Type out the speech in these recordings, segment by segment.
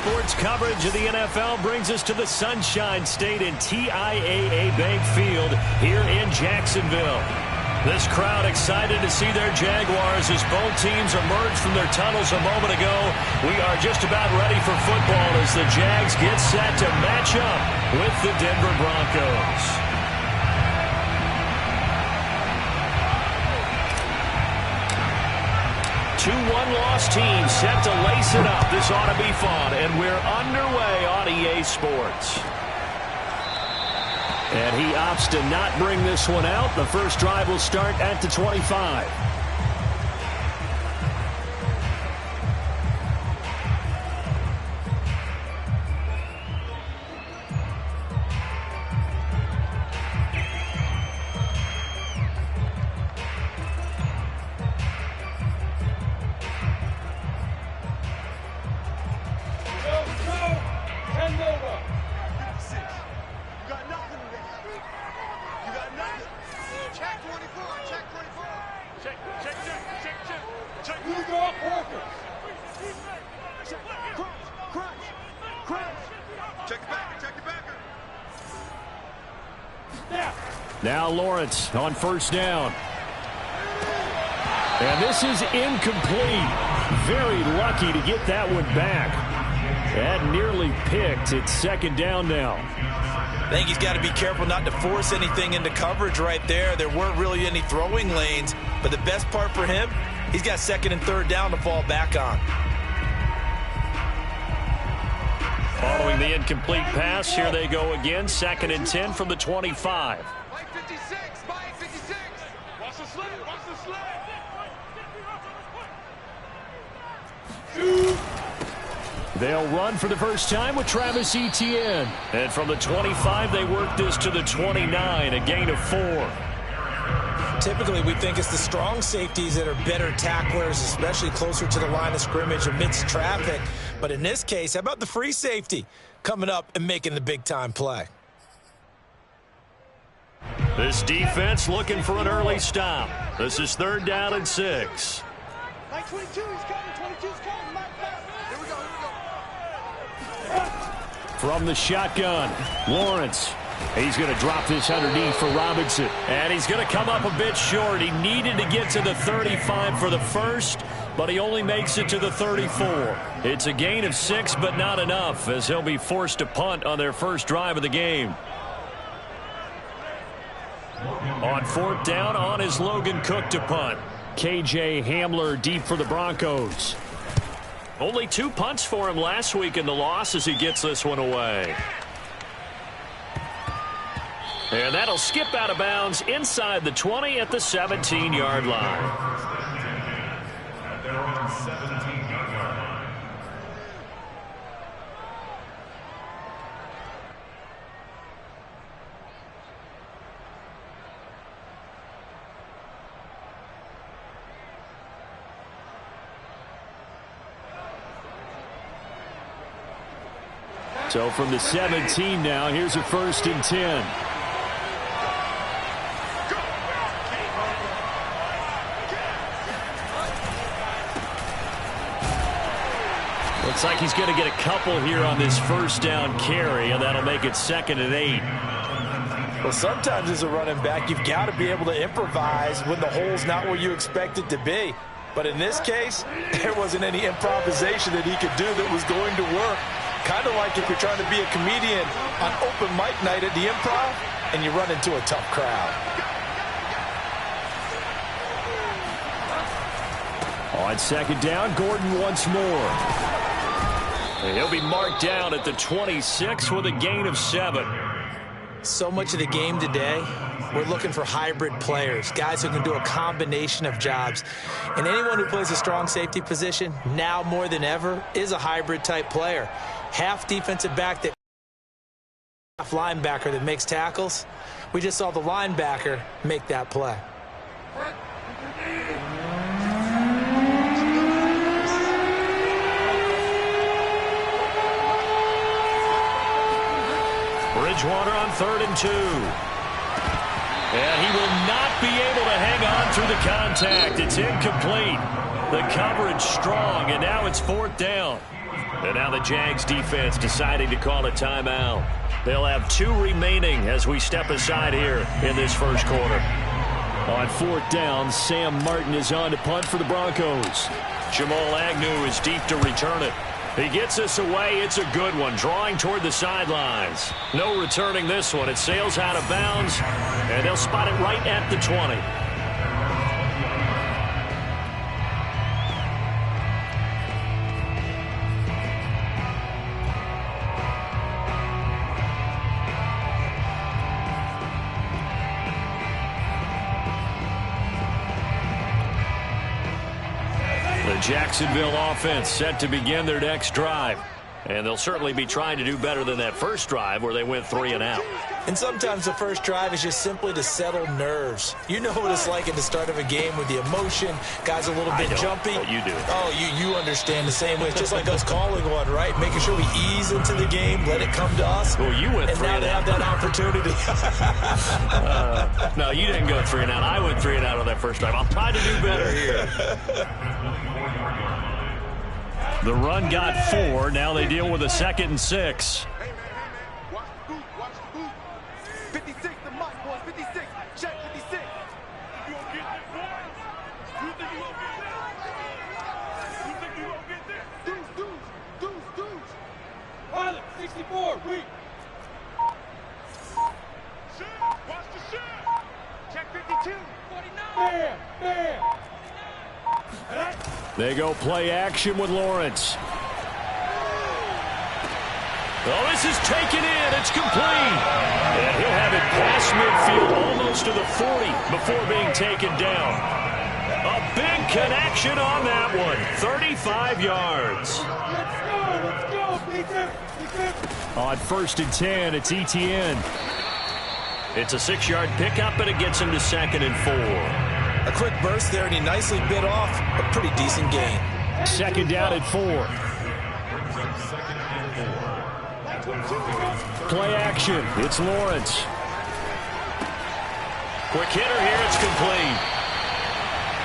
sports coverage of the NFL brings us to the Sunshine State and TIAA Bank Field here in Jacksonville. This crowd excited to see their Jaguars as both teams emerged from their tunnels a moment ago. We are just about ready for football as the Jags get set to match up with the Denver Broncos. Two one-loss teams set to lace it up. This ought to be fun, and we're underway on EA Sports. And he opts to not bring this one out. The first drive will start at the 25. Now Lawrence on first down. And this is incomplete. Very lucky to get that one back. That nearly picked. It's second down now. I think he's got to be careful not to force anything into coverage right there. There weren't really any throwing lanes. But the best part for him, he's got second and third down to fall back on. Following the incomplete pass, here they go again. Second and 10 from the 25. They'll run for the first time with Travis Etienne. And from the 25, they work this to the 29, a gain of 4. Typically, we think it's the strong safeties that are better tacklers, especially closer to the line of scrimmage amidst traffic. But in this case, how about the free safety coming up and making the big-time play? This defense looking for an early stop. This is third down and 6. Like 22, he's coming, 22's coming. Here we go. From the shotgun, Lawrence. He's going to drop this underneath for Robinson. And he's going to come up a bit short. He needed to get to the 35 for the first, but he only makes it to the 34. It's a gain of 6, but not enough, as he'll be forced to punt on their first drive of the game. On fourth down, on is Logan Cook to punt. KJ Hamler deep for the Broncos. Only 2 punts for him last week in the loss as he gets this one away. And that'll skip out of bounds inside the 20 at the 17-yard line. So from the 17 now, here's a first and 10. Looks like he's going to get a couple here on this first down carry, and that'll make it second and 8. Well, sometimes as a running back, you've got to be able to improvise when the hole's not where you expect it to be. But in this case, there wasn't any improvisation that he could do that was going to work. Kind of like if you're trying to be a comedian on open mic night at the Improv and you run into a tough crowd. On second down, Gordon once more. He'll be marked down at the 26 with a gain of 7. So much of the game today, we're looking for hybrid players, guys who can do a combination of jobs. And anyone who plays a strong safety position, now more than ever, is a hybrid type player. Half defensive back that half linebacker that makes tackles. We just saw the linebacker make that play. Bridgewater on 3rd and 2. And he will not be able to hang on through the contact. It's incomplete. The coverage strong, and now it's 4th down. And now the Jags defense deciding to call a timeout. They'll have 2 remaining as we step aside here in this first quarter. On 4th down, Sam Martin is on to punt for the Broncos. Jamal Agnew is deep to return it. He gets us away. It's a good one, drawing toward the sidelines. No returning this one. It sails out of bounds, and they'll spot it right at the 20. Jacksonville offense set to begin their next drive. And they'll certainly be trying to do better than that first drive where they went 3 and out. And sometimes the first drive is just simply to settle nerves. You know what it's like at the start of a game with the emotion. Guys a little bit jumpy. But you do. Oh, you understand the same way. It's just like us calling one, right? Making sure we ease into the game, let it come to us. Well, you went 3 and out. And now they have that opportunity. No, you didn't go 3 and out. I went 3 and out on that first drive. I'll try to do better here. The run got 4. Now they deal with a 2nd and 6. Hey, man. Watch the boot. Watch the boot. 56, the mark, boys. 56. Check 56. You gonna get this, boy? You think you gonna get this? You think you gonna get this? Deuce. Pilot, 64, weak. Watch the shot. Check 52. 49. Bam. They go play action with Lawrence. Oh, this is taken in. It's complete. And he'll have it past midfield almost to the 40 before being taken down. A big connection on that one. 35 yards. Let's go, Peter. On 1st and 10, it's Etienne. It's a 6-yard pickup, and it gets him to 2nd and 4. A quick burst there, and he nicely bit off a pretty decent gain. 2nd down at 4. Play action. It's Lawrence. Quick hitter here. It's complete.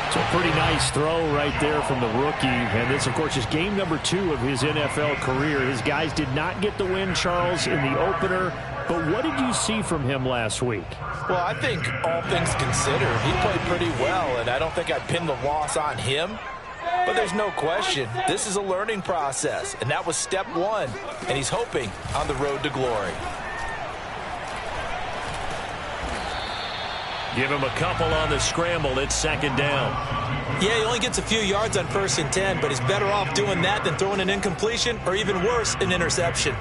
It's a pretty nice throw right there from the rookie. And this, of course, is game number 2 of his NFL career. His guys did not get the win, Charles, in the opener. But what did you see from him last week? Well, I think all things considered, he played pretty well, and I don't think I'd pin the loss on him. But there's no question, this is a learning process, and that was step 1, and he's hoping on the road to glory. Give him a couple on the scramble. It's 2nd down. Yeah, he only gets a few yards on 1st and 10, but he's better off doing that than throwing an incompletion, or even worse, an interception.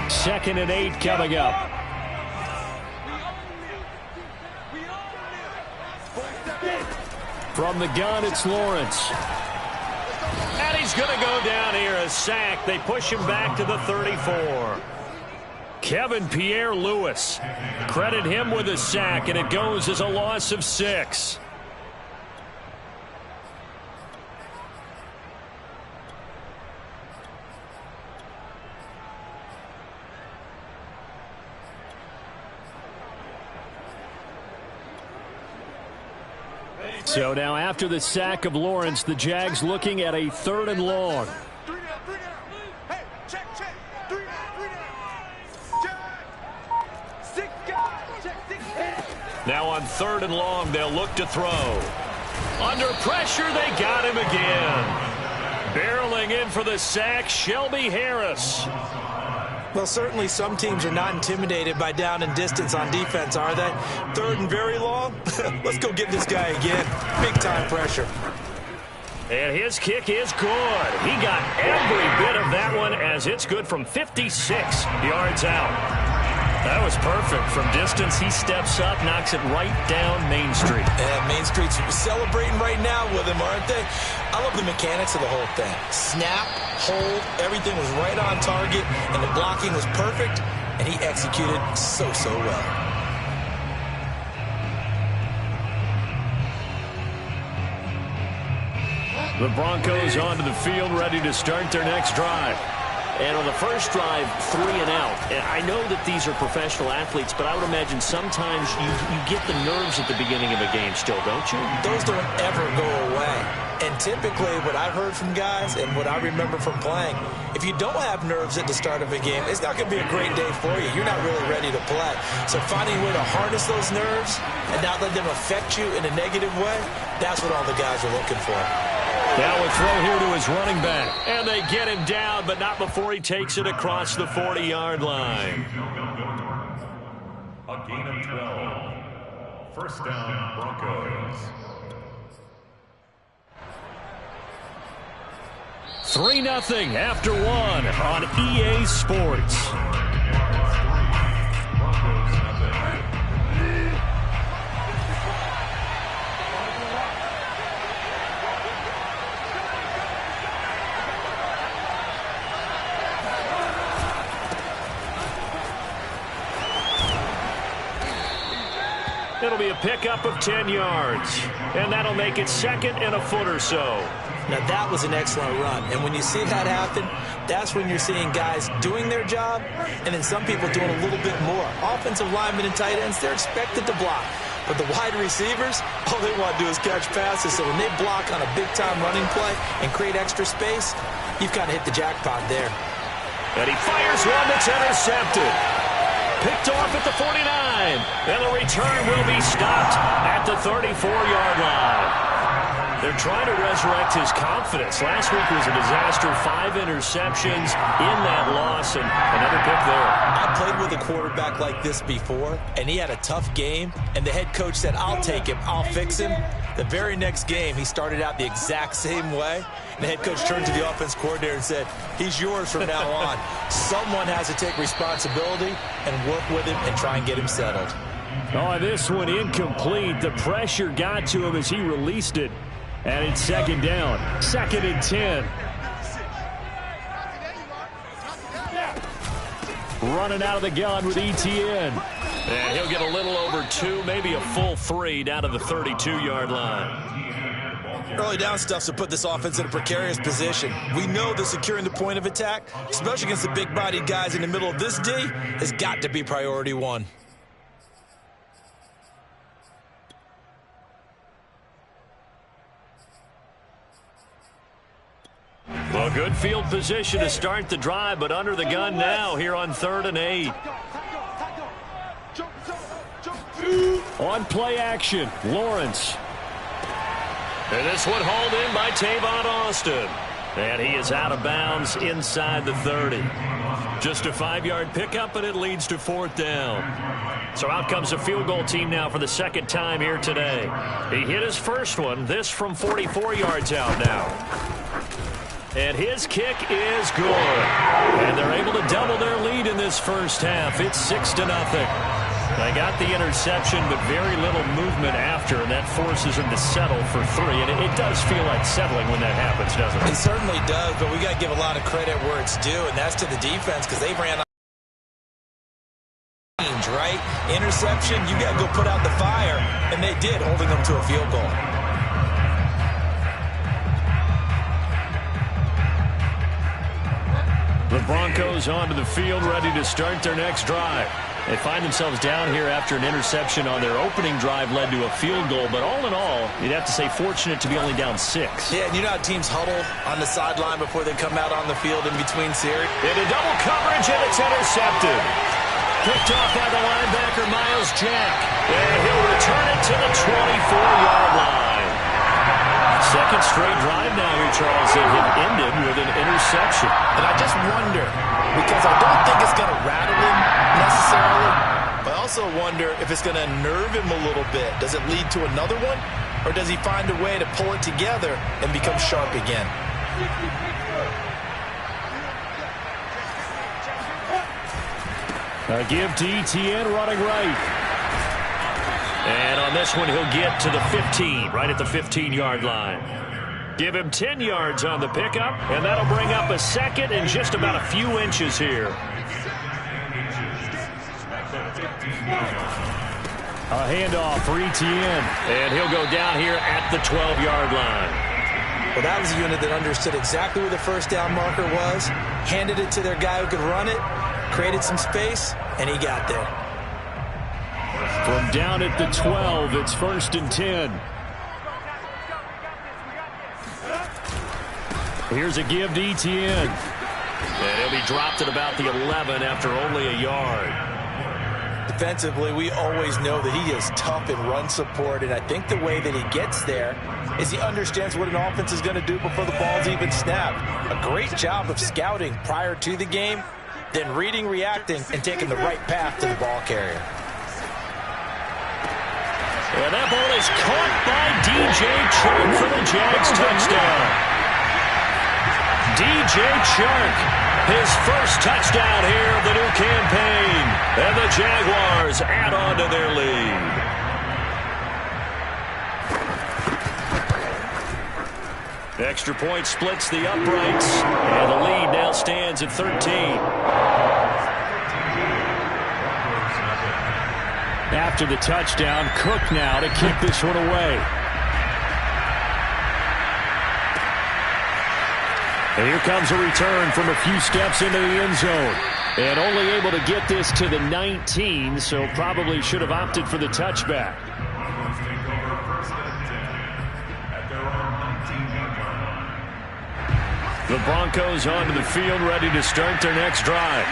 2nd and 8 coming up. From the gun, it's Lawrence. And he's going to go down here, a sack. They push him back to the 34. Kevin Pierre-Louis. Credit him with a sack, and it goes as a loss of 6. So now after the sack of Lawrence, the Jags looking at a 3rd and long. 3 down. Hey, check. 3 down. Check. 6 guys. Check 6 heads. Now on 3rd and long, they'll look to throw. Under pressure, they got him again. Barreling in for the sack, Shelby Harris. Well, certainly some teams are not intimidated by down and distance on defense, are they? 3rd and very long? Let's go get this guy again. Big-time pressure. And his kick is good. He got every bit of that one as it's good from 56 yards out. That was perfect. From distance, he steps up, knocks it right down Main Street. And Main Street's celebrating right now with him, aren't they? I love the mechanics of the whole thing. Snap, hold, everything was right on target, and the blocking was perfect, and he executed so well. The Broncos onto the field, ready to start their next drive. And on the first drive, 3 and out. And I know that these are professional athletes, but I would imagine sometimes you get the nerves at the beginning of a game still, don't you? Those don't ever go away. And typically what I've heard from guys and what I remember from playing, if you don't have nerves at the start of a game, it's not going to be a great day for you. You're not really ready to play. So finding a way to harness those nerves and not let them affect you in a negative way, that's what all the guys are looking for. Now a throw here to his running back. And they get him down, but not before he takes it across the 40-yard line. A gain of 12. First down, Broncos. 3-0 after 1 on EA Sports. It'll be a pickup of 10 yards. And that'll make it second and a foot or so. Now, that was an excellent run. And when you see that happen, that's when you're seeing guys doing their job and then some people doing a little bit more. Offensive linemen and tight ends, they're expected to block. But the wide receivers, all they want to do is catch passes. So when they block on a big-time running play and create extra space, you've kind of hit the jackpot there. And he fires one that's intercepted. Picked off at the 49. And the return will be stopped at the 34-yard line. They're trying to resurrect his confidence. Last week was a disaster. 5 interceptions in that loss, and another pick there. I played with a quarterback like this before, and he had a tough game, and the head coach said, I'll take him, I'll fix him. The very next game, he started out the exact same way, and the head coach turned to the offense coordinator and said, he's yours from now on. Someone has to take responsibility and work with him and try and get him settled. Oh, this one incomplete. The pressure got to him as he released it. And it's second down. 2nd and 10. Running out of the gun with Etienne. And he'll get a little over 2, maybe a full 3 down to the 32-yard line. Early down stuff to put this offense in a precarious position. We know that securing the point of attack, especially against the big-bodied guys in the middle of this D, has got to be priority 1. Well, good field position to start the drive, but under the gun now here on 3rd and 8. On play action, Lawrence. And this one hauled in by Tavon Austin. And he is out of bounds inside the 30. Just a 5-yard pickup, and it leads to 4th down. So out comes a field goal team now for the second time here today. He hit his first one, this from 44 yards out now. And his kick is good. And they're able to double their lead in this first half. It's 6-0. They got the interception, but very little movement after, and that forces them to settle for 3. And it does feel like settling when that happens, doesn't it? It certainly does, but we got to give a lot of credit where it's due, and that's to the defense because they ran right? Interception, you got to go put out the fire, and they did, holding them to a field goal. The Broncos onto the field, ready to start their next drive. They find themselves down here after an interception on their opening drive led to a field goal. But all in all, you'd have to say fortunate to be only down 6. Yeah, and you know how teams huddle on the sideline before they come out on the field in between series? Into double coverage, and it's intercepted. Picked off by the linebacker, Myles Jack. And he'll return it to the 24-yard line. Second straight drive now here, Charles, that had ended with an interception. And I just wonder, because I don't think it's going to rattle him necessarily, but I also wonder if it's going to nerve him a little bit. Does it lead to another one? Or does he find a way to pull it together and become sharp again? A give to Etienne running right. And on this one, he'll get to the 15, right at the 15-yard line. Give him 10 yards on the pickup, and that'll bring up a second and just about a few inches here. A handoff for Etienne, and he'll go down here at the 12-yard line. Well, that was a unit that understood exactly where the first down marker was, handed it to their guy who could run it, created some space, and he got there. From down at the 12, it's 1st and 10. Here's a give to Etienne. And he'll be dropped at about the 11 after only a yard. Defensively, we always know that he is tough in run support, and I think the way that he gets there is he understands what an offense is going to do before the ball's even snapped. A great job of scouting prior to the game, then reading, reacting, and taking the right path to the ball carrier. And that ball is caught by D.J. Chark for the Jags touchdown. D.J. Chark, his first touchdown here of the new campaign. And the Jaguars add on to their lead. Extra point splits the uprights. And the lead now stands at 13. After the touchdown, Cook now to kick this one away. And here comes a return from a few steps into the end zone. And only able to get this to the 19, so probably should have opted for the touchback. The Broncos onto the field, ready to start their next drive.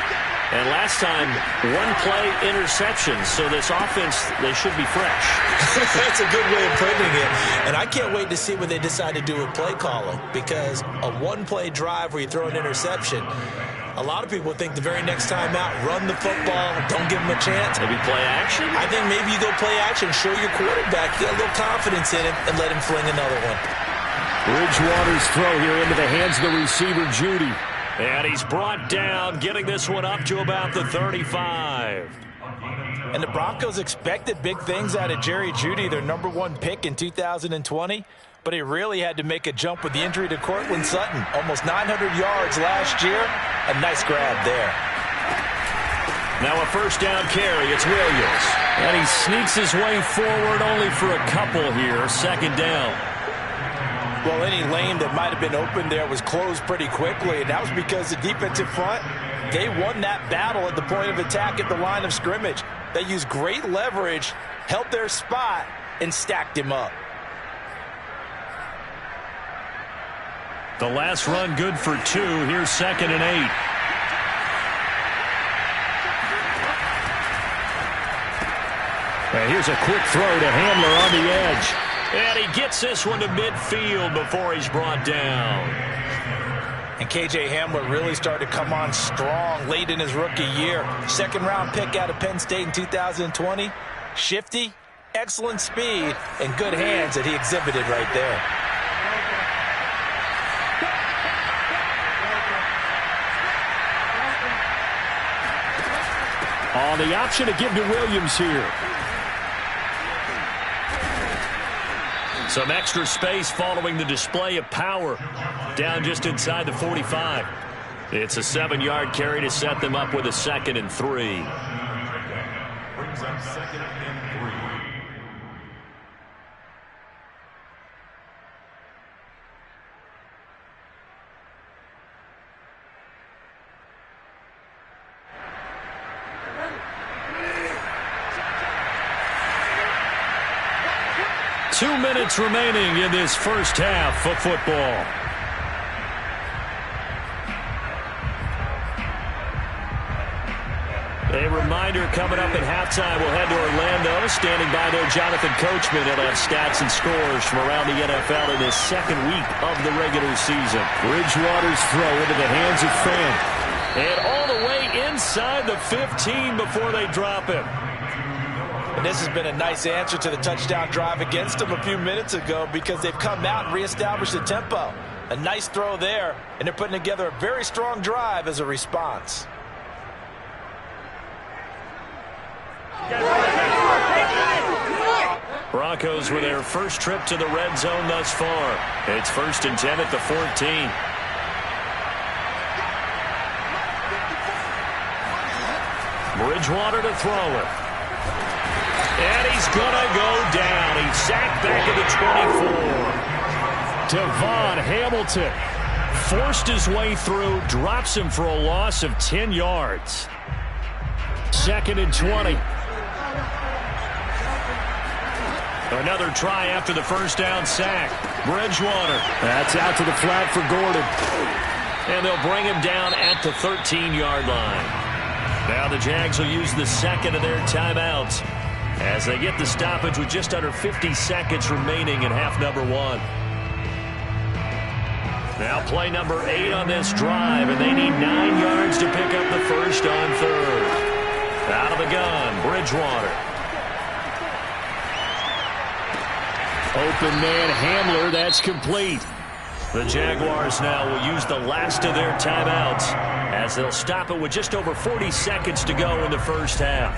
And last time, one-play interception, so this offense, they should be fresh. That's a good way of putting it. And I can't wait to see what they decide to do with play calling, because a one-play drive where you throw an interception, a lot of people think the very next time out, run the football, don't give them a chance. Maybe play action? I think maybe you go play action, show your quarterback, get a little confidence in him, and let him fling another one. Bridgewater's throw here into the hands of the receiver, Judy. And he's brought down, getting this one up to about the 35. And the Broncos expected big things out of Jerry Jeudy, their #1 pick in 2020. But he really had to make a jump with the injury to Cortland Sutton. Almost 900 yards last year. A nice grab there. Now a first down carry. It's Williams. And he sneaks his way forward only for a couple here. 2nd down. Well, any lane that might have been open there was closed pretty quickly, and that was because the defensive front, they won that battle at the point of attack at the line of scrimmage. They used great leverage, held their spot, and stacked him up. The last run good for 2. Here's 2nd and 8. And here's a quick throw to Hamler on the edge. And he gets this one to midfield before he's brought down. And K.J. Hamler really started to come on strong late in his rookie year. 2nd-round pick out of Penn State in 2020. Shifty, excellent speed, and good hands that he exhibited right there. On the option to give to Williams here. Some extra space following the display of power. Down just inside the 45. It's a 7-yard carry to set them up with a 2nd and 3. Brings up 2nd and 3. Two minutes remaining in this first half of football. A reminder coming up at halftime, we'll head to Orlando. Standing by there, Jonathan Coachman. He'll have stats and scores from around the NFL in this 2nd week of the regular season. Bridgewater's throw into the hands of Fant. And all the way inside the 15 before they drop him. And this has been a nice answer to the touchdown drive against them a few minutes ago, because they've come out and reestablished the tempo. A nice throw there, and they're putting together a very strong drive as a response. Broncos with their first trip to the red zone thus far. It's 1st and 10 at the 14. Bridgewater to throw it. And he's going to go down. He's sacked back at the 24. Devon Hamilton forced his way through, drops him for a loss of 10 yards. 2nd and 20. Another try after the first down sack. Bridgewater. That's out to the flat for Gordon. And they'll bring him down at the 13-yard line. Now the Jags will use the second of their timeouts as they get the stoppage with just under 50 seconds remaining in half number 1. Now play number 8 on this drive, and they need 9 yards to pick up the first on 3rd. Out of the gun, Bridgewater. Open man Hamler, that's complete. The Jaguars now will use the last of their timeouts as they'll stop it with just over 40 seconds to go in the first half.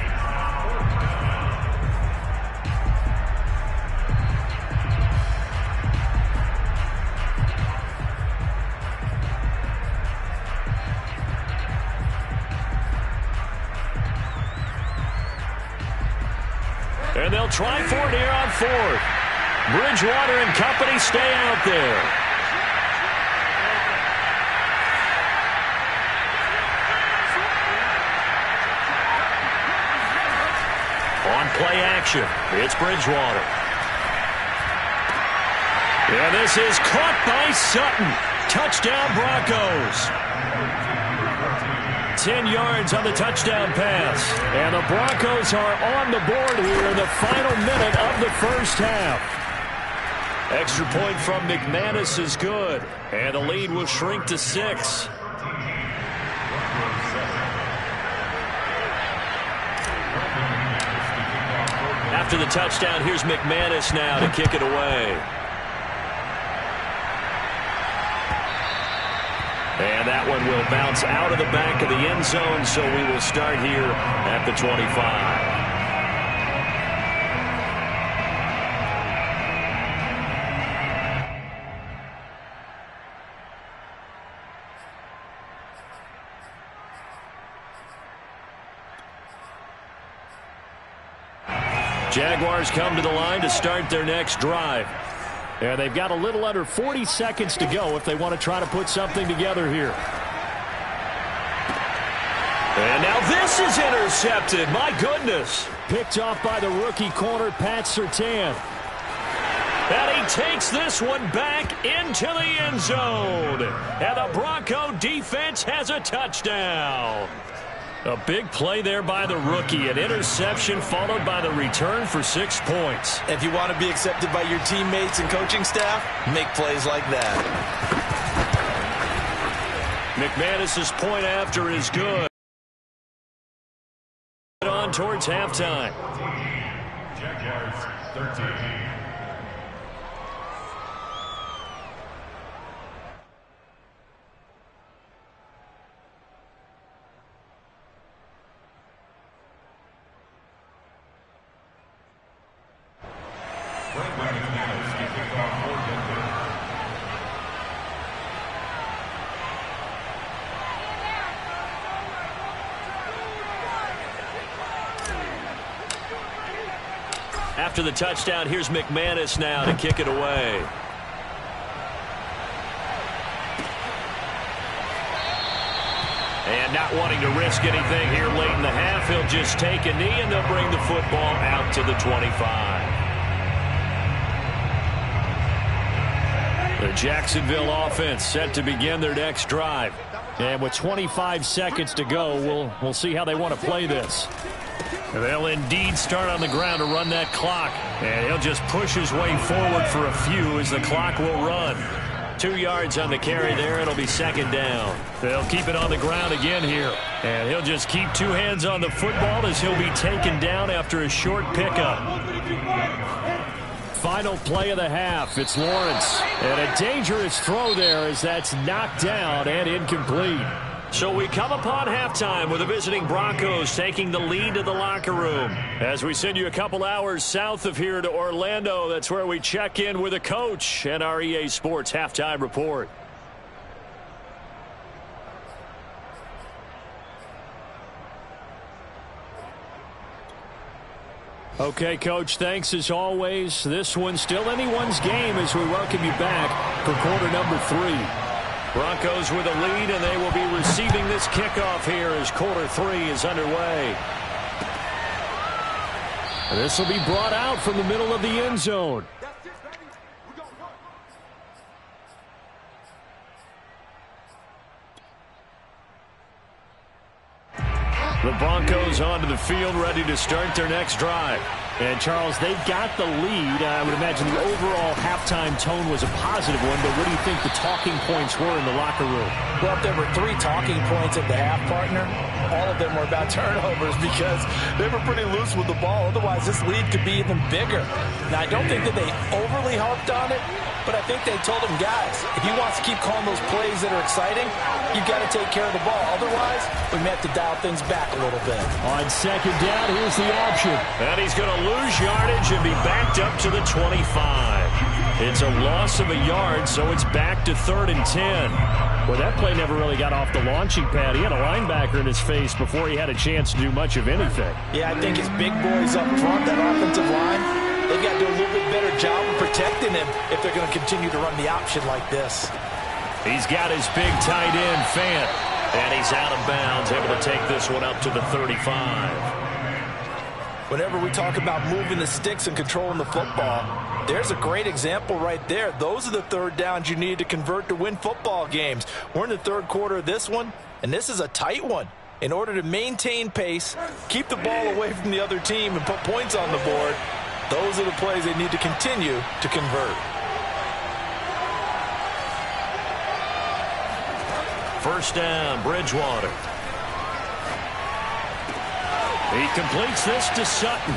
And they'll try for it here on 4th. Bridgewater and company stay out there. On play action, it's Bridgewater. And this is caught by Sutton. Touchdown Broncos. 10 yards on the touchdown pass. And the Broncos are on the board here in the final minute of the first half. Extra point from McManus is good. And the lead will shrink to 6. After the touchdown, here's McManus now to kick it away. And that one will bounce out of the back of the end zone, so we will start here at the 25. Jaguars come to the line to start their next drive. And they've got a little under 40 seconds to go if they want to try to put something together here. And now this is intercepted. My goodness. Picked off by the rookie corner, Pat Surtain. And he takes this one back into the end zone. And the Bronco defense has a touchdown. A big play there by the rookie. An interception followed by the return for 6 points. If you want to be accepted by your teammates and coaching staff, make plays like that. McManus's point after is good. On towards halftime. Jaguars 13. After the touchdown, here's McManus now to kick it away. And not wanting to risk anything here late in the half, he'll just take a knee and they'll bring the football out to the 25. The Jacksonville offense set to begin their next drive. And with 25 seconds to go, we'll see how they want to play this. They'll indeed start on the ground to run that clock. And he'll just push his way forward for a few as the clock will run. 2 yards on the carry there. It'll be second down. They'll keep it on the ground again here. And he'll just keep 2 hands on the football as he'll be taken down after a short pickup. Final play of the half. It's Lawrence. And a dangerous throw there as that's knocked down and incomplete. So we come upon halftime with the visiting Broncos taking the lead to the locker room. As we send you a couple hours south of here to Orlando, that's where we check in with the coach and our EA Sports halftime report. Okay, Coach, thanks as always. This one's still anyone's game as we welcome you back for quarter number 3. Broncos with a lead, and they will be receiving this kickoff here as quarter 3 is underway. And this will be brought out from the middle of the end zone. The Broncos onto the field, ready to start their next drive. And, Charles, they've got the lead. I would imagine the overall halftime tone was a positive one, but what do you think the talking points were in the locker room? Well, if there were 3 talking points at the half, partner, all of them were about turnovers because they were pretty loose with the ball. Otherwise, this lead could be even bigger. Now, I don't think that they overly harped on it, but I think they told him, guys, if he wants to keep calling those plays that are exciting, you've got to take care of the ball. Otherwise, we may have to dial things back a little bit. On second down, here's the option. And he's going to lose yardage and be backed up to the 25. It's a loss of a yard, so it's back to 3rd and 10. Well, that play never really got off the launching pad. He had a linebacker in his face before he had a chance to do much of anything. Yeah, I think his big boys up front, that offensive line, they've got to do a little bit better job of protecting him if they're going to continue to run the option like this. He's got his big tight end, Fant, and he's out of bounds, able to take this one up to the 35. Whenever we talk about moving the sticks and controlling the football, there's a great example right there. Those are the third downs you need to convert to win football games. We're in the third quarter of this one, and this is a tight one. In order to maintain pace, keep the ball away from the other team, and put points on the board, those are the plays they need to continue to convert. First down, Bridgewater. He completes this to Sutton.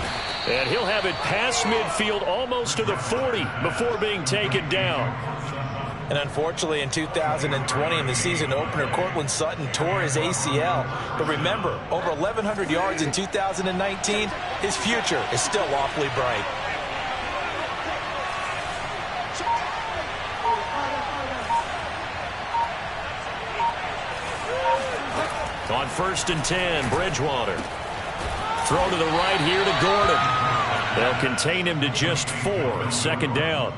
And he'll have it past midfield almost to the 40 before being taken down. And unfortunately, in 2020, in the season opener, Cortland Sutton tore his ACL. But remember, over 1,100 yards in 2019, his future is still awfully bright. On 1st and 10, Bridgewater. Throw to the right here to Gordon. They'll contain him to just 4. 2nd down.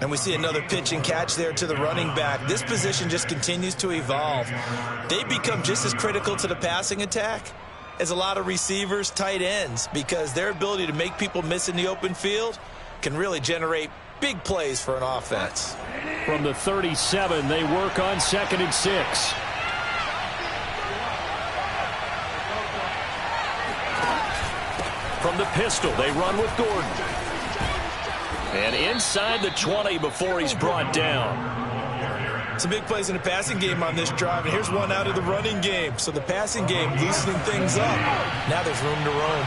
And we see another pitch and catch there to the running back. This position just continues to evolve. They become just as critical to the passing attack as a lot of receivers, tight ends, because their ability to make people miss in the open field can really generate big plays for an offense. From the 37, they work on 2nd and 6. From the pistol, they run with Gordon. And inside the 20 before he's brought down. Some big plays in the passing game on this drive, and here's one out of the running game. So the passing game loosening things up. Now there's room to roam.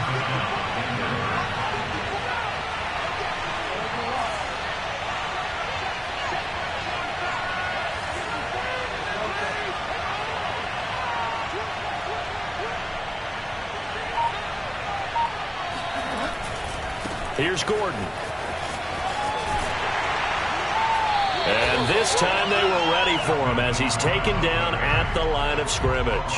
Here's Gordon. And this time they were ready for him as he's taken down at the line of scrimmage.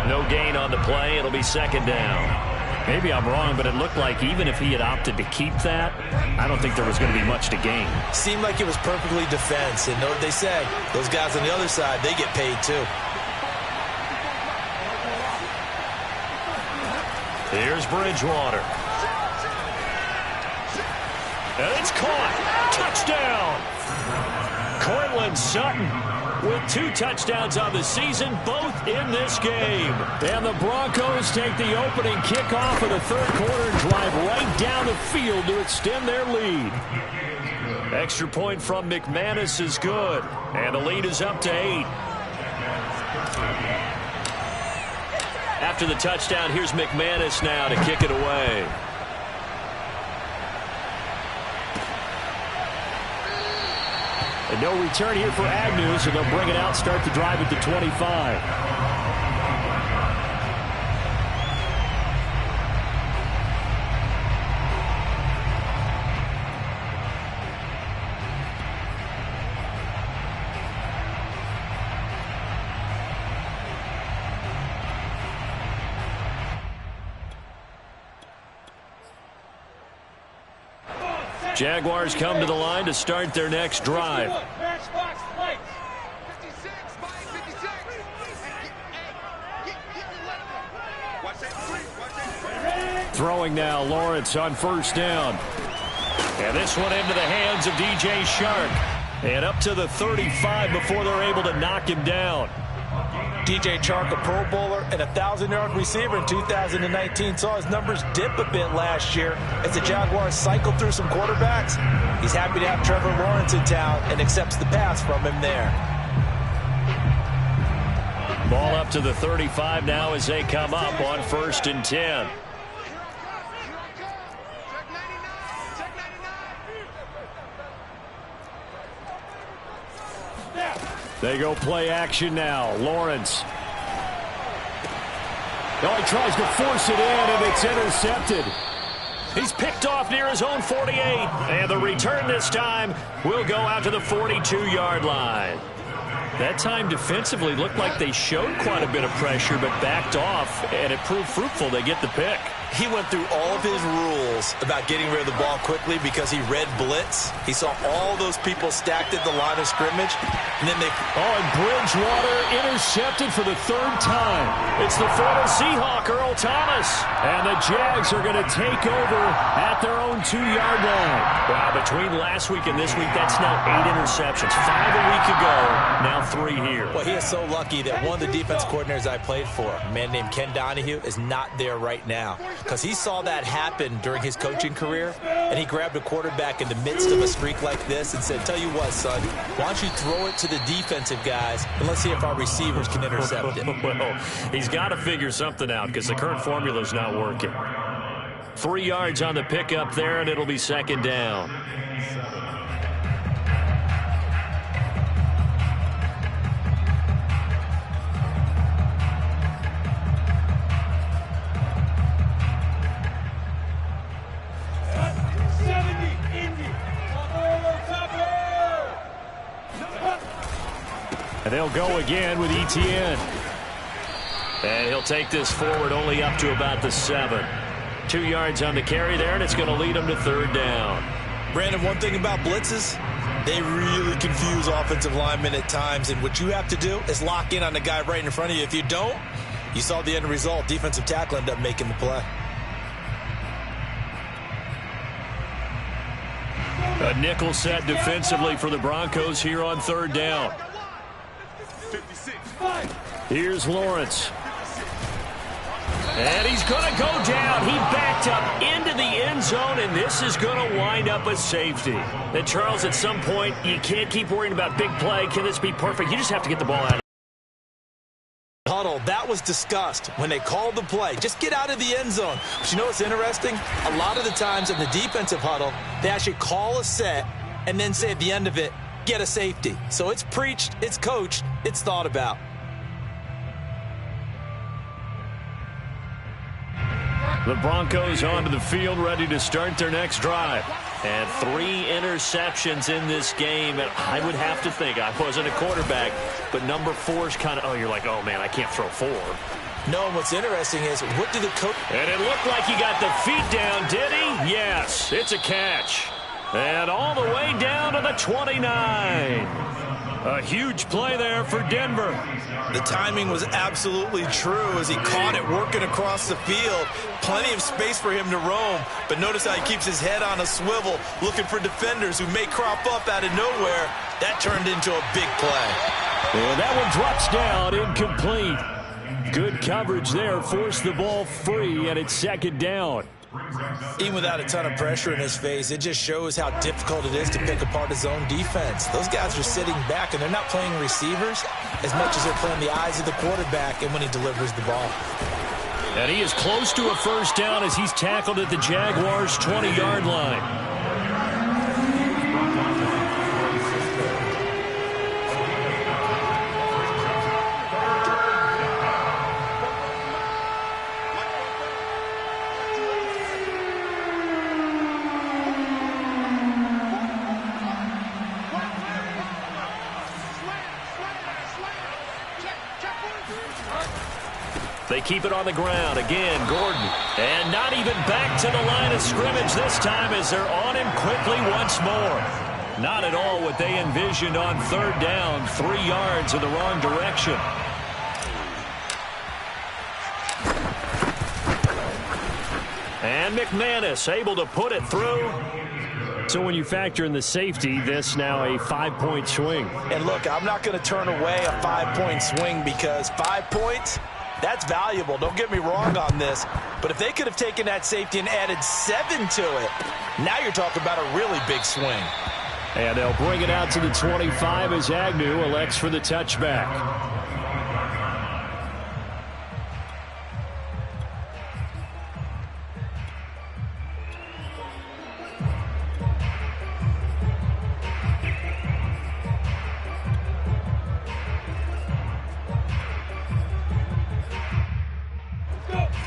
No gain on the play. It'll be 2nd down. Maybe I'm wrong, but it looked like even if he had opted to keep that, I don't think there was going to be much to gain. Seemed like it was perfectly defense. And know what they said? Those guys on the other side, they get paid too. Here's Bridgewater. And it's caught. Touchdown. Cortland Sutton with 2 touchdowns on the season, both in this game. And the Broncos take the opening kickoff of the third quarter and drive right down the field to extend their lead. Extra point from McManus is good. And the lead is up to 8. After the touchdown, here's McManus now to kick it away. And no return here for Agnew, so they'll bring it out, start the drive at the 25. Jaguars come to the line to start their next drive. Throwing now, Lawrence on first down. And this one into the hands of DJ Chark. And up to the 35 before they're able to knock him down. DJ Chark, a Pro Bowler and a 1,000-yard receiver in 2019, saw his numbers dip a bit last year as the Jaguars cycled through some quarterbacks. He's happy to have Trevor Lawrence in town and accepts the pass from him there. Ball up to the 35 now as they come up on 1st and 10. They go play action now. Lawrence. Oh, he tries to force it in, and it's intercepted. He's picked off near his own 48. And the return this time will go out to the 42-yard line. That time defensively looked like they showed quite a bit of pressure, but backed off, and it proved fruitful. They get the pick. He went through all of his rules about getting rid of the ball quickly because he read blitz. He saw all those people stacked at the line of scrimmage, and then they... Oh, and Bridgewater intercepted for the 3rd time. It's the former Seahawk, Earl Thomas. And the Jags are going to take over at their own 2-yard line. Wow, between last week and this week, that's now 8 interceptions. 5 a week ago, now 3 here. Well, he is so lucky that one of the defense coordinators I played for, a man named Ken Donahue, is not there right now. Because he saw that happen during his coaching career, and he grabbed a quarterback in the midst of a streak like this and said, tell you what, son, why don't you throw it to the defensive guys, and let's see if our receivers can intercept it. Well, he's got to figure something out because the current formula is not working. 3 yards on the pickup there, and it'll be 2nd down. And they'll go again with Etienne. And he'll take this forward only up to about the 7. 2 yards on the carry there, and it's going to lead him to 3rd down. Brandon, one thing about blitzes, they really confuse offensive linemen at times, and what you have to do is lock in on the guy right in front of you. If you don't, you saw the end result. Defensive tackle ended up making the play. A nickel set defensively for the Broncos here on 3rd down. Here's Lawrence. And he's going to go down. He backed up into the end zone, and this is going to wind up a safety. And Charles, at some point, you can't keep worrying about big play. Can this be perfect? You just have to get the ball out. Huddle, that was discussed when they called the play. Just get out of the end zone. But you know what's interesting? A lot of the times in the defensive huddle, they actually call a set and then say at the end of it, get a safety. So it's preached, it's coached, it's thought about. The Broncos onto the field, ready to start their next drive. And 3 interceptions in this game. And I would have to think, I wasn't a quarterback, but number 4 is kind of, oh, you're like, oh, man, I can't throw 4. No, what's interesting is, what did the coach... And it looked like he got the feet down, did he? Yes, it's a catch. And all the way down to the 29. A huge play there for Denver. The timing was absolutely true as he caught it working across the field. Plenty of space for him to roam, but notice how he keeps his head on a swivel, looking for defenders who may crop up out of nowhere. That turned into a big play. And that one drops down, incomplete. Good coverage there, forced the ball free, and it's 2nd down. Even without a ton of pressure in his face, it just shows how difficult it is to pick apart his own defense. Those guys are sitting back, and they're not playing receivers as much as they're playing the eyes of the quarterback and when he delivers the ball. And he is close to a 1st down as he's tackled at the Jaguars' 20-yard line. They keep it on the ground. Again, Gordon. And not even back to the line of scrimmage this time as they're on him quickly once more. Not at all what they envisioned on third down. 3 yards in the wrong direction. And McManus able to put it through. So when you factor in the safety, this now a 5-point swing. And look, I'm not going to turn away a 5-point swing because 5 points, that's valuable. Don't get me wrong on this. But if they could have taken that safety and added 7 to it, now you're talking about a really big swing. And they'll bring it out to the 25 as Agnew elects for the touchback.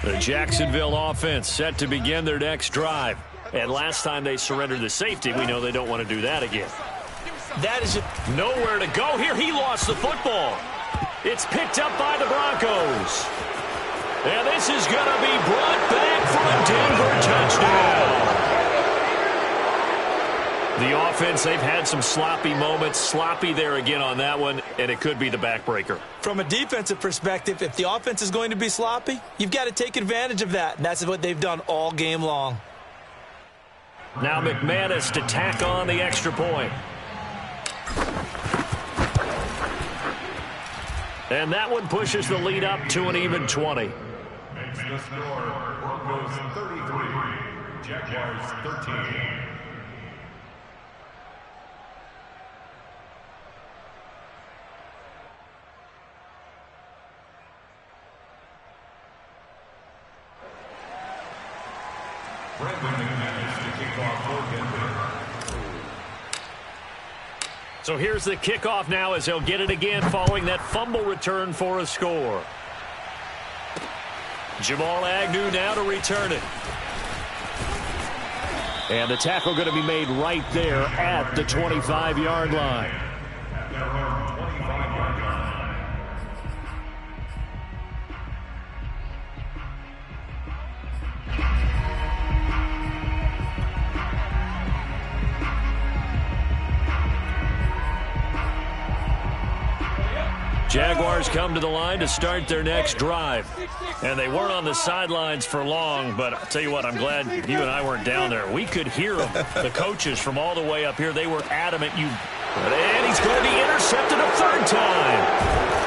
The Jacksonville offense set to begin their next drive. And last time they surrendered the safety, we know they don't want to do that again. That is nowhere to go here. He lost the football. It's picked up by the Broncos. And this is going to be brought back for a Denver touchdown. The offense, they've had some sloppy moments. Sloppy there again on that one, and it could be the backbreaker. From a defensive perspective, if the offense is going to be sloppy, you've got to take advantage of that, and that's what they've done all game long. Now McManus to tack on the extra point. And that one pushes the lead up to an even 20. Makes the score Broncos 33, Jaguars 13. So here's the kickoff now as they'll get it again following that fumble return for a score. Jamal Agnew now to return it. And the tackle going to be made right there at the 25-yard line. Jaguars come to the line to start their next drive. And they weren't on the sidelines for long, but I'll tell you what, I'm glad you and I weren't down there. We could hear them, the coaches from all the way up here. They were adamant. And he's going to be intercepted a third time.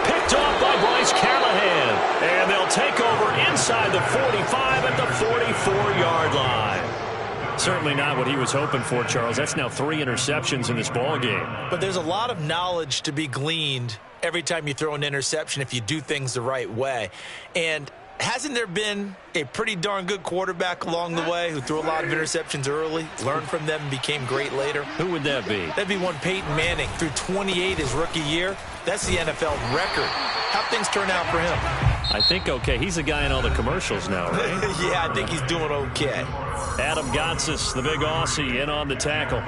Picked off by Bryce Callahan. And they'll take over inside the 45 at the 44-yard line. Certainly not what he was hoping for, Charles. That's now 3 interceptions in this ball game. But there's a lot of knowledge to be gleaned every time you throw an interception if you do things the right way. And hasn't there been a pretty darn good quarterback along the way who threw a lot of interceptions early, learned from them, and became great later? Who would that be? That'd be one Peyton Manning. Threw 28 his rookie year. That's the NFL record. How'd things turn out for him? I think okay. He's the guy in all the commercials now, right? Yeah, I think he's doing okay. Adam Gotsis, the big Aussie, in on the tackle.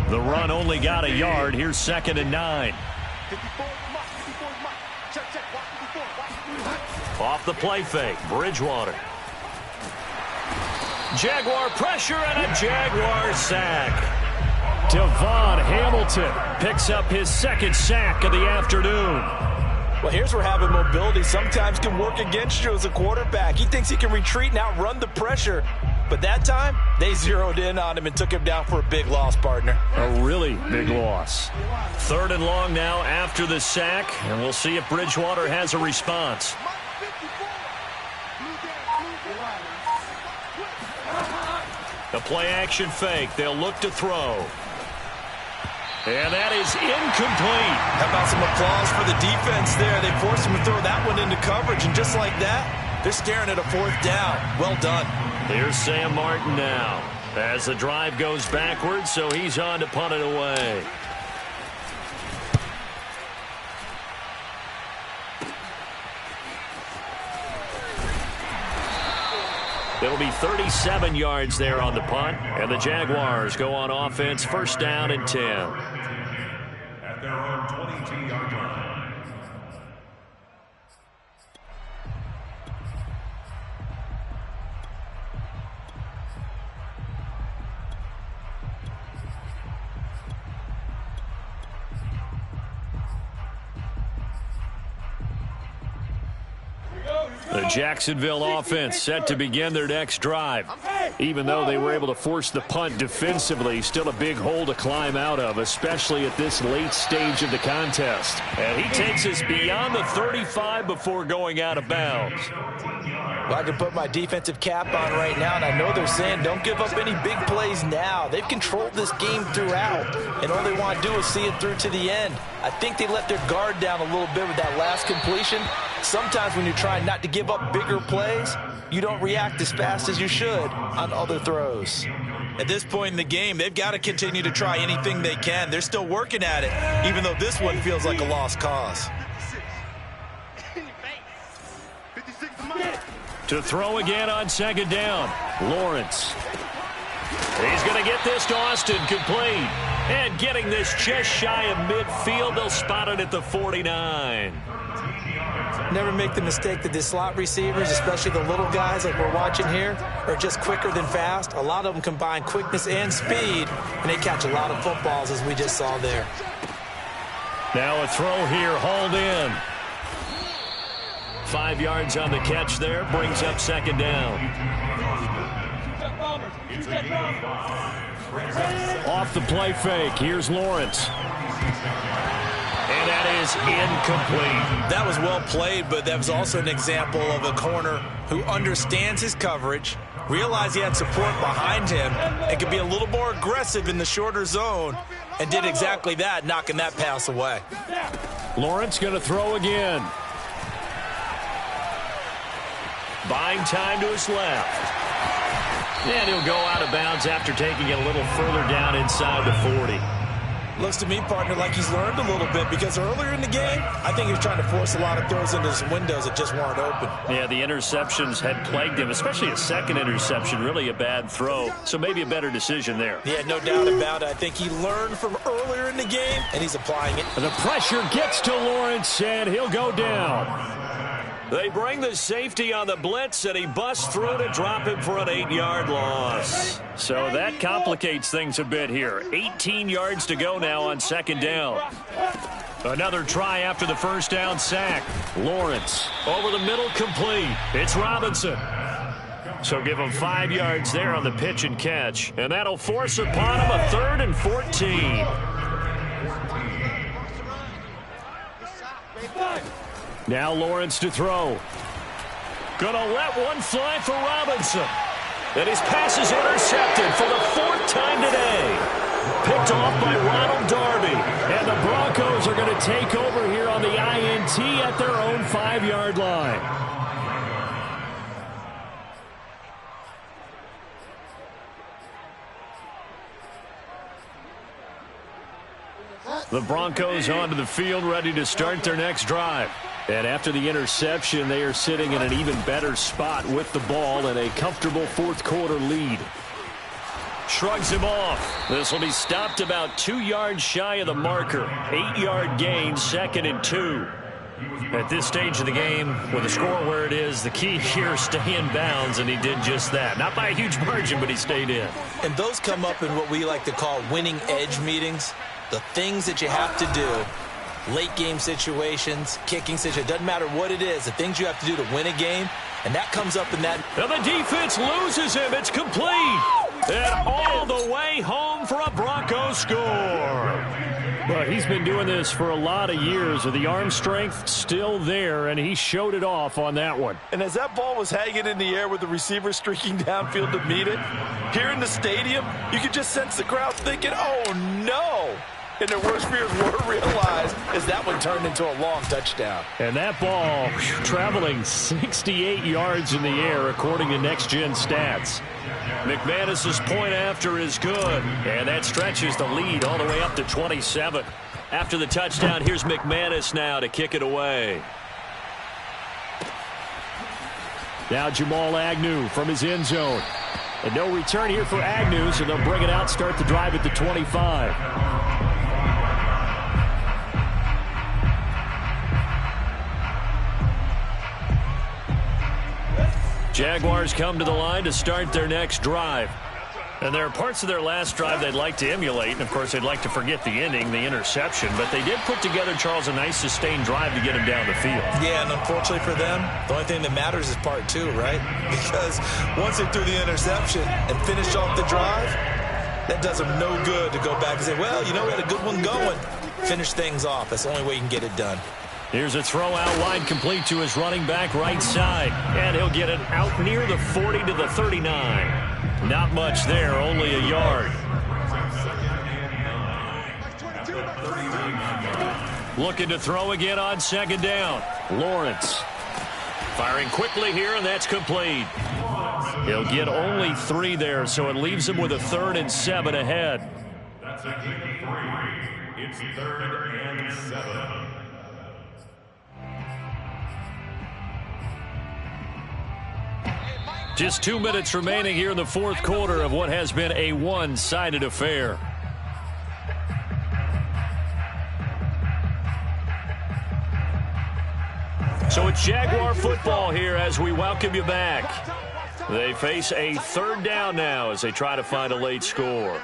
The run only got a yard. Here's 2nd and 9. Off the play fake, Bridgewater. Jaguar pressure and a Jaguar sack. Devon Hamilton picks up his 2nd sack of the afternoon. Well, here's where having mobility sometimes can work against you as a quarterback. He thinks he can retreat and outrun the pressure. But that time, they zeroed in on him and took him down for a big loss, partner. A really big loss. 3rd and long now after the sack, and we'll see if Bridgewater has a response. The play-action fake. They'll look to throw. And that is incomplete. How about some applause for the defense there? They forced him to throw that one into coverage, and just like that, they're staring at a 4th down. Well done. Here's Sam Martin now as the drive goes backwards, so he's on to punt it away. It'll be 37 yards there on the punt, and the Jaguars go on offense, 1st down and 10. At at their own 22-yard line. The Jacksonville offense set to begin their next drive. Even though they were able to force the punt defensively, still a big hole to climb out of, especially at this late stage of the contest. And he takes us beyond the 35 before going out of bounds. Well, I can put my defensive cap on right now, and I know they're saying don't give up any big plays now. They've controlled this game throughout, and all they want to do is see it through to the end. I think they let their guard down a little bit with that last completion. Sometimes when you're trying not to give up bigger plays, you don't react as fast as you should on other throws. At this point in the game, they've got to continue to try anything they can. They're still working at it, even though this one feels like a lost cause. To throw again on second down, Lawrence. He's going to get this to Austin, complete. And getting this just shy of midfield, they'll spot it at the 49. Never make the mistake that the slot receivers, especially the little guys like we're watching here, are just quicker than fast. A lot of them combine quickness and speed, and they catch a lot of footballs, as we just saw there. Now a throw here, hauled in. 5 yards on the catch there, brings up second down. Off the play fake, here's Lawrence. And that is incomplete. That was well played, but that was also an example of a corner who understands his coverage, realized he had support behind him, and could be a little more aggressive in the shorter zone, and did exactly that, knocking that pass away. Lawrence going to throw again. Buying time to his left. And he'll go out of bounds after taking it a little further down inside the 40. Looks to me, partner, like he's learned a little bit, because earlier in the game, I think he was trying to force a lot of throws into some windows that just weren't open. Yeah, the interceptions had plagued him, especially a second interception, really a bad throw. So maybe a better decision there. Yeah, no doubt about it. I think he learned from earlier in the game, and he's applying it. The pressure gets to Lawrence, and he'll go down. They bring the safety on the blitz, and he busts through to drop him for an 8-yard loss. So that complicates things a bit here. 18 yards to go now on second down. Another try after the first down sack. Lawrence over the middle, complete. It's Robinson. So give him 5 yards there on the pitch and catch, and that'll force upon him a 3rd and 14. Now Lawrence to throw. Gonna let one fly for Robinson. And his pass is intercepted for the 4th time today. Picked off by Ronald Darby. And the Broncos are going to take over here on the INT at their own 5-yard line. The Broncos onto the field, ready to start their next drive. And after the interception, they are sitting in an even better spot with the ball and a comfortable 4th quarter lead. Shrugs him off. This will be stopped about 2 yards shy of the marker. 8-yard gain, 2nd and 2. At this stage of the game, with the score where it is, the key here, stay in bounds, and he did just that. Not by a huge margin, but he stayed in. And those come up in what we like to call winning edge meetings. The things that you have to do, late game situations, kicking situations, doesn't matter what it is, the things you have to do to win a game, and that comes up in that. And the defense loses him. It's complete. And all the way home for a Broncos score. Well, he's been doing this for a lot of years, with the arm strength still there, and he showed it off on that one. And as that ball was hanging in the air with the receiver streaking downfield to meet it, here in the stadium, you could just sense the crowd thinking, oh, no. And their worst fears were realized as that one turned into a long touchdown. And that ball traveling 68 yards in the air, according to Next Gen Stats. McManus's point after is good, and that stretches the lead all the way up to 27. After the touchdown, here's McManus now to kick it away. Now Jamal Agnew from his end zone. And no return here for Agnew, so they'll bring it out, start the drive at the 25. Jaguars come to the line to start their next drive. And there are parts of their last drive they'd like to emulate. And, of course, they'd like to forget the ending, the interception. But they did put together, Charles, a nice sustained drive to get him down the field. Yeah, and unfortunately for them, the only thing that matters is part two, right? Because once they threw the interception and finished off the drive, that does them no good to go back and say, well, you know, we had a good one going. Finish things off. That's the only way you can get it done. Here's a throw out wide, complete to his running back right side. And he'll get it out near the 40 to the 39. Not much there, only a yard. Looking to throw again on second down. Lawrence firing quickly here, and that's complete. He'll get only 3 there, so it leaves him with a 3rd and 7 ahead. That's a gain of 3. It's 3rd and 7. Just 2 minutes remaining here in the fourth quarter of what has been a one-sided affair. So it's Jaguar football here as we welcome you back. They face a 3rd down now as they try to find a late score.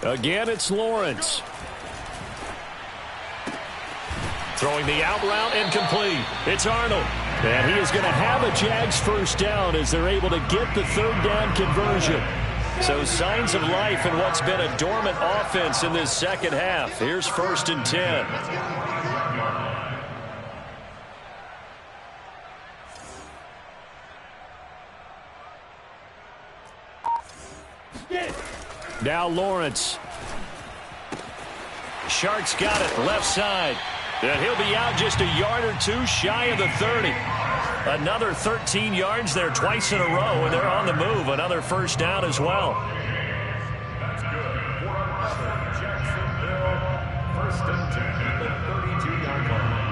Again, it's Lawrence. Throwing the out route and complete. It's Arnold. And he is going to have a Jags first down as they're able to get the 3rd down conversion. So signs of life in what's been a dormant offense in this second half. Here's 1st and 10. Now Lawrence. Shark's got it left side. And he'll be out just a yard or 2 shy of the 30. Another 13 yards there twice in a row, and they're on the move. Another first down as well. That's good. Jacksonville, 1st and 10 at the 32-yard line.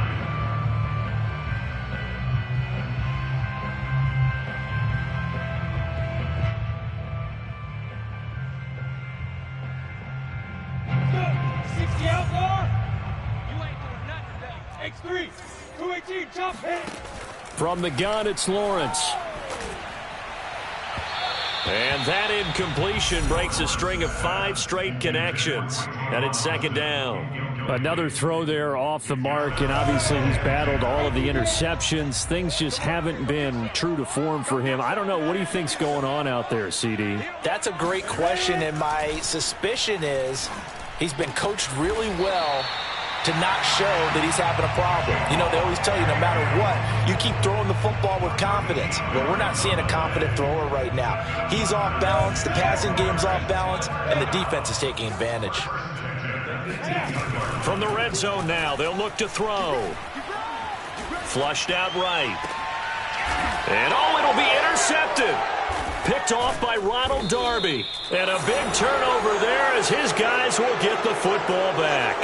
X3, 218, jump hit. From the gun, it's Lawrence. And that incompletion breaks a string of 5 straight connections. And it's 2nd down. Another throw there off the mark, and obviously he's battled all of the interceptions. Things just haven't been true to form for him. I don't know. What do you think's going on out there, CD? That's a great question, and my suspicion is he's been coached really well to not show that he's having a problem. You know, they always tell you no matter what, you keep throwing the football with confidence. Well, we're not seeing a confident thrower right now. He's off balance, the passing game's off balance, and the defense is taking advantage. From the red zone now, they'll look to throw. Flushed out right. And it'll be intercepted. Picked off by Ronald Darby. And a big turnover there as his guys will get the football back.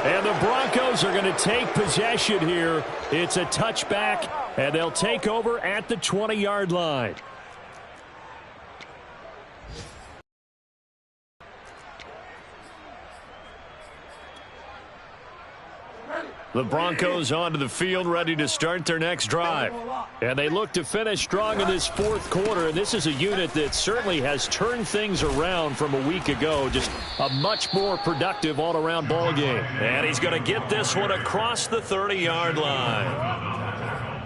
And the Broncos are going to take possession here. It's a touchback, and they'll take over at the 20-yard line. The Broncos onto the field, ready to start their next drive. And they look to finish strong in this fourth quarter. And this is a unit that certainly has turned things around from a week ago. Just a much more productive all-around ball game. And he's going to get this one across the 30-yard line.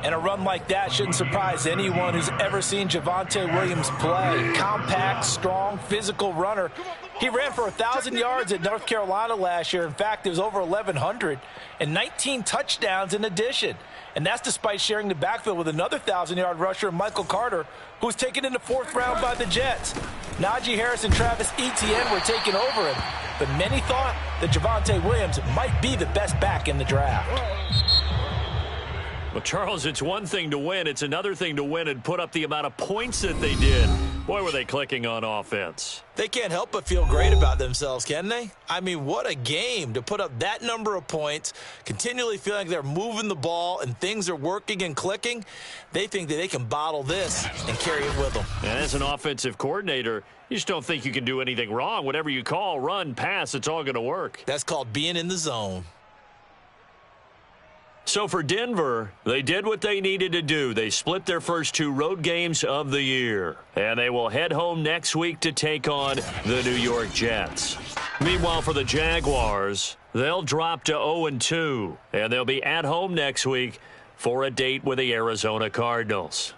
And a run like that shouldn't surprise anyone who's ever seen Javonte Williams play. Compact, strong, physical runner. He ran for 1,000 yards at North Carolina last year. In fact, it was over 1,100 and 19 touchdowns in addition. And that's despite sharing the backfield with another 1,000-yard rusher, Michael Carter, who was taken in the 4th round by the Jets. Najee Harris and Travis Etienne were taking over him. But many thought that Javonte Williams might be the best back in the draft. Well, Charles, it's one thing to win. It's another thing to win and put up the amount of points that they did. Boy, were they clicking on offense. They can't help but feel great about themselves, can they? I mean, what a game to put up that number of points, continually feeling like they're moving the ball and things are working and clicking. They think that they can bottle this and carry it with them. And as an offensive coordinator, you just don't think you can do anything wrong. Whatever you call, run, pass, it's all going to work. That's called being in the zone. So for Denver, they did what they needed to do. They split their first 2 road games of the year. And they will head home next week to take on the New York Jets. Meanwhile, for the Jaguars, they'll drop to 0-2. And they'll be at home next week for a date with the Arizona Cardinals.